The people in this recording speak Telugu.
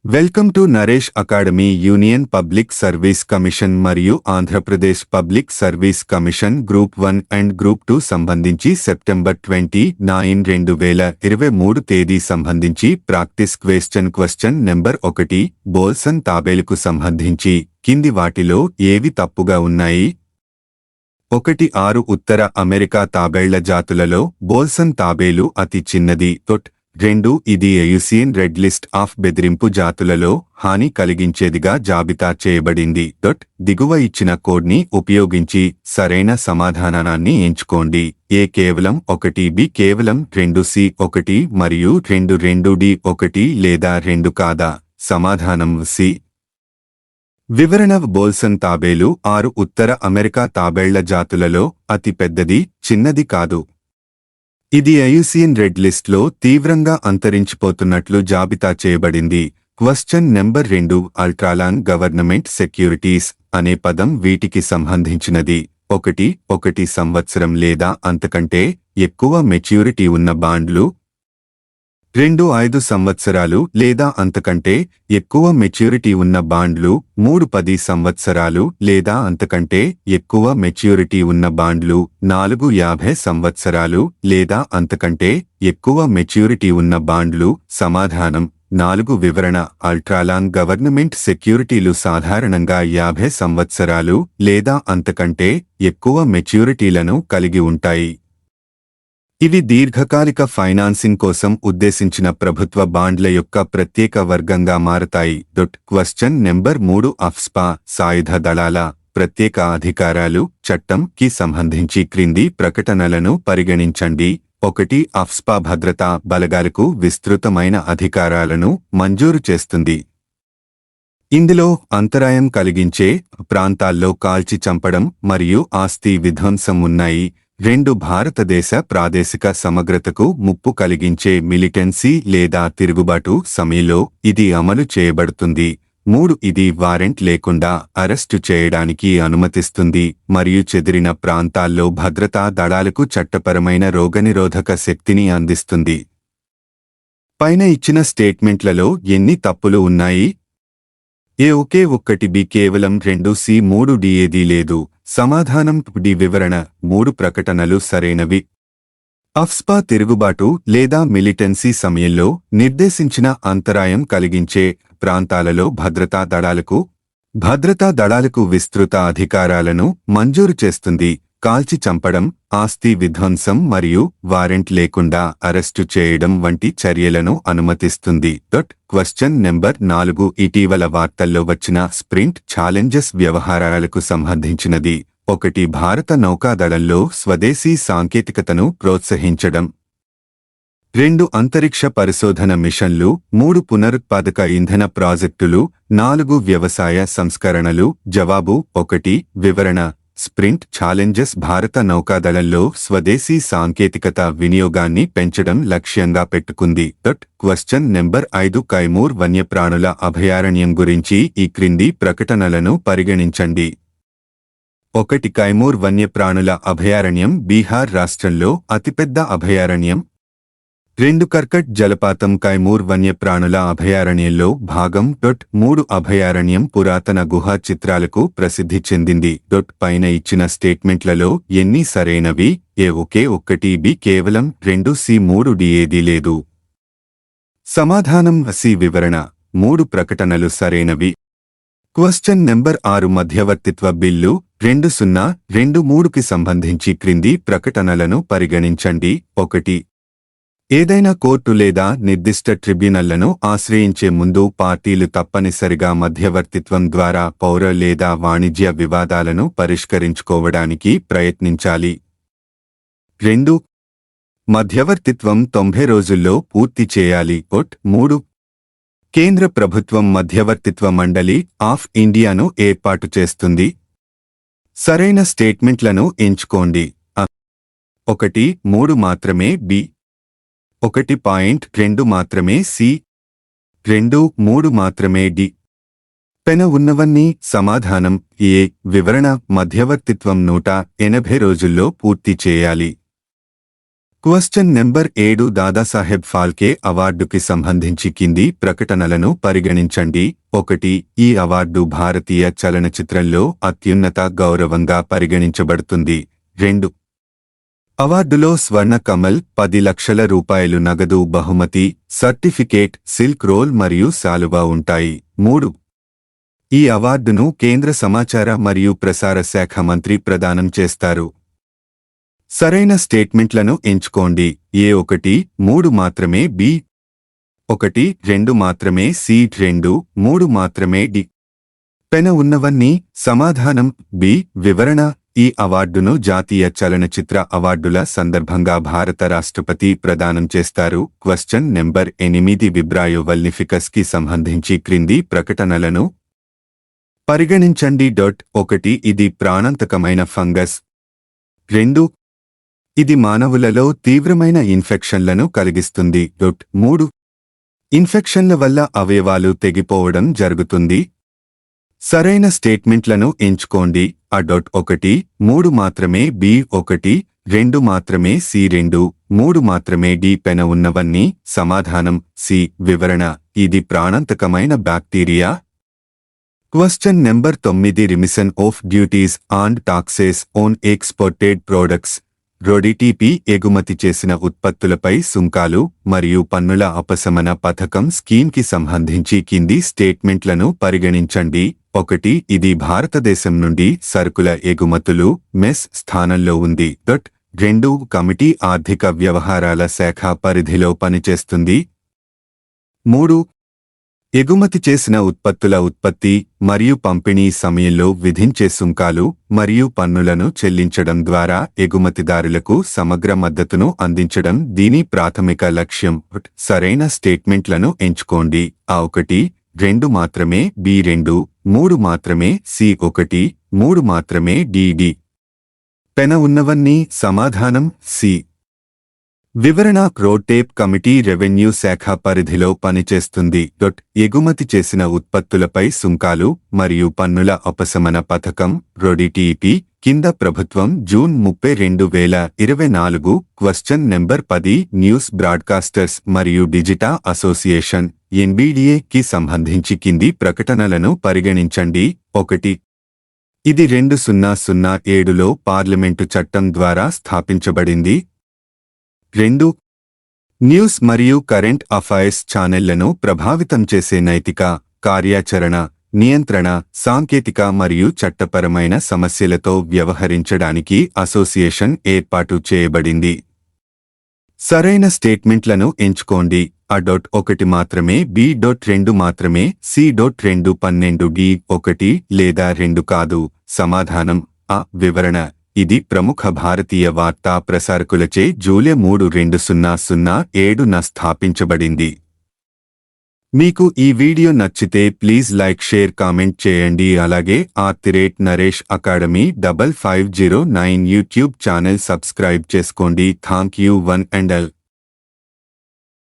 Welcome to Naresh academy. Union public service commission మరియు Andhra Pradesh public service commission group 1 and group 2 సంబంధించి సెప్టెంబర్ 29, 2023 తేదీ సంబంధించి ప్రాక్టీస్ క్వశ్చన్ నెంబర్ 1 బోల్సన్ తాబేలుకు సంబంధించి కింది వాటిలో ఏవి తప్పుగా ఉన్నాయి? 1. ఉత్తర అమెరికా తాబేళ్ల జాతులలో బోల్సన్ తాబేలు అతి చిన్నది. 2. ఇది ఐయుసిఎన్ రెడ్ లిస్ట్ ఆఫ్ బెదిరింపు జాతులలో హాని కలిగించేదిగా జాబితా చేయబడింది. దిగువ ఇచ్చిన కోడ్ని ఉపయోగించి సరైన సమాధానాన్ని ఎంచుకోండి. ఏ కేవలం 1, బి కేవలం 2, సి 1 మరియు 2 డి 1 లేదా 2 కాదా? సమాధానం సి. వివరణ: బోల్సన్ తాబేలు 6 ఉత్తర అమెరికా తాబేళ్ల జాతులలో అతి పెద్దది, చిన్నది కాదు. ఇది ఐయుసిఎన్ రెడ్ లిస్ట్లో తీవ్రంగా అంతరించిపోతున్నట్లు జాబితా చేయబడింది. క్వశ్చన్ నెంబర్ 2 అల్ట్రాలాంగ్ గవర్నమెంట్ సెక్యూరిటీస్ అనే పదం వీటికి సంబంధించినది. 1 సంవత్సరం లేదా అంతకంటే ఎక్కువ మెచ్యూరిటీ ఉన్న బాండ్లు. 2 5 సంవత్సరాలు లేదా అంతకంటే ఎక్కువ మెచ్యూరిటీ ఉన్న బాండ్లు. 3 10 సంవత్సరాలు లేదా అంతకంటే ఎక్కువ మెచ్యూరిటీ ఉన్న బాండ్లు. 4 50 సంవత్సరాలు లేదా అంతకంటే ఎక్కువ మెచ్యూరిటీ ఉన్న బాండ్లు. సమాధానం 4. వివరణ: అల్ట్రాలాంగ్ గవర్నమెంట్ సెక్యూరిటీలు సాధారణంగా 50 సంవత్సరాలు లేదా అంతకంటే ఎక్కువ మెచ్యూరిటీలను కలిగి ఉంటాయి. ఇవి దీర్ఘకాలిక ఫైనాన్సింగ్ కోసం ఉద్దేశించిన ప్రభుత్వ బాండ్ల యొక్క ప్రత్యేక వర్గంగా మారతాయి. క్వశ్చన్ నెంబర్ 3 అఫ్స్పా సాయుధ దళాల ప్రత్యేక అధికారాలు చట్టం కి సంబంధించి క్రింది ప్రకటనలను పరిగణించండి. 1. అఫ్స్పా భద్రతా బలగాలకు విస్తృతమైన అధికారాలను మంజూరు చేస్తుంది. ఇందులో అంతరాయం కలిగించే ప్రాంతాల్లో కాల్చి చంపడం మరియు ఆస్తి విధ్వంసం ఉన్నాయి. 2. భారతదేశ ప్రాదేశిక సమగ్రతకు ముప్పు కలిగించే మిలిటెన్సీ లేదా తిరుగుబాటు సమయంలో ఇది అమలు చేయబడుతుంది. 3. ఇది వారెంట్ లేకుండా అరెస్టు చేయడానికి అనుమతిస్తుంది మరియు చెదిరిన ప్రాంతాల్లో భద్రతా దళాలకు చట్టపరమైన రోగనిరోధక శక్తిని అందిస్తుంది. పైన ఇచ్చిన స్టేట్మెంట్లలో ఎన్ని తప్పులు ఉన్నాయి? ఏ ఒకే 1, బి కేవలం 2, సి 3, డి ఏదీ లేదు. సమాధానం డి. వివరణ: 3 ప్రకటనలు సరైనవి. అఫ్స్పా తిరుగుబాటు లేదా మిలిటెన్సీ సమయంలో నిర్దేశించిన అంతరాయం కలిగించే ప్రాంతాలలో భద్రతా దళాలకు విస్తృత అధికారాలను మంజూరు చేస్తుంది. కాల్చి చంపడం, ఆస్తి విధ్వంసం మరియు వారెంట్ లేకుండా అరెస్టు చేయడం వంటి చర్యలను అనుమతిస్తుంది. క్వశ్చన్ నెంబర్ 4 ఇటీవల వార్తల్లో వచ్చిన స్ప్రింట్ ఛాలెంజెస్ వ్యవహారాలకు సంబంధించినది. 1. భారత నౌకాదళంలో స్వదేశీ సాంకేతికతను ప్రోత్సహించడం. 2. అంతరిక్ష పరిశోధన మిషన్లు. 3. పునరుత్పాదక ఇంధన ప్రాజెక్టులు. 4. వ్యవసాయ సంస్కరణలు. జవాబు 1. వివరణ: స్ప్రింట్ ఛాలెంజెస్ భారత నౌకాదళంలో స్వదేశీ సాంకేతికత వినియోగాన్ని పెంచడం లక్ష్యంగా పెట్టుకుంది. క్వశ్చన్ నెంబర్ 5 కైమూర్ వన్యప్రాణుల అభయారణ్యం గురించి ఈ క్రింది ప్రకటనలను పరిగణించండి. 1. కైమూర్ వన్యప్రాణుల అభయారణ్యం బీహార్ రాష్ట్రంలో అతిపెద్ద అభయారణ్యం. 2. కర్కట్ జలపాతం కైమూర్ వన్యప్రాణుల అభయారణ్యంలో భాగం. 3. అభయారణ్యం పురాతన గుహా చిత్రాలకు ప్రసిద్ధి చెందింది. పైన ఇచ్చిన స్టేట్మెంట్లలో ఎన్ని సరైనవి? ఏ ఒకే 1, బి కేవలం 2, సి 3, డి ఏదీ లేదు. సమాధానం సి. వివరణ: 3 ప్రకటనలు సరైనవి. క్వశ్చన్ నెంబర్ 6 మధ్యవర్తిత్వ బిల్లు 2023కి సంబంధించి క్రింది ప్రకటనలను పరిగణించండి. 1. ఏదైనా కోర్టు లేదా నిర్దిష్ట ట్రిబ్యునల్లను ఆశ్రయించే ముందు పార్టీలు తప్పనిసరిగా మధ్యవర్తిత్వం ద్వారా పౌర లేదా వాణిజ్య వివాదాలను పరిష్కరించుకోవడానికి ప్రయత్నించాలి. 2. మధ్యవర్తిత్వం 90 రోజుల్లో పూర్తి చేయాలి. 3. కేంద్ర ప్రభుత్వం మధ్యవర్తిత్వ మండలి ఆఫ్ ఇండియాను ఏర్పాటు చేస్తుంది. సరైన స్టేట్మెంట్లను ఎంచుకోండి. 1 3 మాత్రమే బి. 1.2 మాత్రమే సి. 2 3 మాత్రమే డి. పెన ఉన్నవన్నీ. సమాధానం ఏ. వివరణ: మధ్యవర్తిత్వం 180 రోజుల్లో పూర్తి చేయాలి. క్వశ్చన్ నెంబర్ 7 దాదాసాహెబ్ ఫాల్కే అవార్డుకి సంబంధించి కింది ప్రకటనలను పరిగణించండి. 1. ఈ అవార్డు భారతీయ చలనచిత్రంలో అత్యున్నత గౌరవంగా పరిగణించబడుతుంది. 2. అవార్డులో స్వర్ణ కమల్ 10 లక్షల రూపాయలు నగదు బహుమతి, సర్టిఫికేట్, సిల్క్ రోల్ మరియు శాలువా ఉంటాయి. 3. ఈ అవార్డును కేంద్ర సమాచార మరియు ప్రసార శాఖ మంత్రి ప్రదానం చేస్తారు. సరైన స్టేట్మెంట్లను ఎంచుకోండి. A1 3 మాత్రమే, B1 2 మాత్రమే, C2 3 మాత్రమే, D పెన ఉన్నవన్నీ. సమాధానం బి. వివరణ ఈ అవార్డును జాతీయ చలనచిత్ర అవార్డుల సందర్భంగా భారత రాష్ట్రపతి ప్రదానం చేస్తారు. క్వశ్చన్ నెంబర్ 8 విబ్రాయో వల్నిఫికస్ కి సంబంధించి క్రింది ప్రకటనలను పరిగణించండి. 1. ఇది ప్రాణాంతకమైన ఫంగస్. 2. ఇది మానవులలో తీవ్రమైన ఇన్ఫెక్షన్లను కలిగిస్తుంది. 3. ఇన్ఫెక్షన్ల వల్ల అవయవాలు తెగిపోవడం జరుగుతుంది. సరైన స్టేట్మెంట్లను ఎంచుకోండి. A1 3 మాత్రమే, B1 2 మాత్రమే, C2 3 మాత్రమే, D పెన ఉన్నవన్నీ. సమాధానం సి. వివరణ ఇది ప్రాణాంతకమైన bacteria. Question number 9 remission of duties and taxes on exported products. RoDTEP ఎగుమతి చేసిన ఉత్పత్తులపై సుంకాలు మరియు పన్నుల ఉపశమన పథకం స్కీమ్కి సంబంధించి కింది స్టేట్మెంట్లను పరిగణించండి. 1. ఇది భారతదేశం నుండి సరుకుల ఎగుమతులు మెస్ స్థానంలో ఉంది. 2. కమిటీ ఆర్థిక వ్యవహారాల శాఖ పరిధిలో పనిచేస్తుంది. 3. ఎగుమతి చేసిన ఉత్పత్తుల ఉత్పత్తి మరియు పంపిణీ సమయంలో విధించే సుంకాలు మరియు పన్నులను చెల్లించడం ద్వారా ఎగుమతిదారులకు సమగ్ర మద్దతును అందించడం దీని ప్రాథమిక లక్ష్యం. సరైన స్టేట్మెంట్లను ఎంచుకోండి. A1 2 మాత్రమే, B2 3 మాత్రమే, C1 3 మాత్రమే, D పెన ఉన్నవన్నీ. సమాధానం సి. వివరణ రోడ్ టేప్ కమిటీ రెవెన్యూ శాఖ పరిధిలో పనిచేస్తుంది. ఎగుమతి చేసిన ఉత్పత్తులపై సుంకాలు మరియు పన్నుల ఉపశమన పథకం రొడిటిపి కింద ప్రభుత్వం June 30 2024. Question number 10 news broadcasters మరియు డిజిటా అసోసియేషన్ NBDA కి సంబంధించి కింది ప్రకటనలను పరిగణించండి. 1. ఇది 2007లో పార్లమెంటు చట్టం ద్వారా స్థాపించబడింది. 2. న్యూస్ మరియు కరెంట్ అఫైర్స్ ఛానెళ్లను ప్రభావితం చేసే నైతిక, కార్యాచరణ, నియంత్రణ, సాంకేతిక మరియు చట్టపరమైన సమస్యలతో వ్యవహరించడానికి అసోసియేషన్ ఏర్పాటు చేయబడింది. సరైన స్టేట్మెంట్లను ఎంచుకోండి. A1 మాత్రమే, B2 మాత్రమే, C2 12, D1 లేదా 2 కాదు. సమాధానం ఆ. వివరణ ఇది ప్రముఖ భారతీయ వార్తా ప్రసారకులచే జూలై 3 2007న స్థాపించబడింది. మీకు ఈ వీడియో నచ్చితే ప్లీజ్ లైక్, షేర్, కామెంట్ చేయండి. అలాగే @Naresh academy 5509 YouTube channel subscribe చేసుకోండి. Thank you one and all.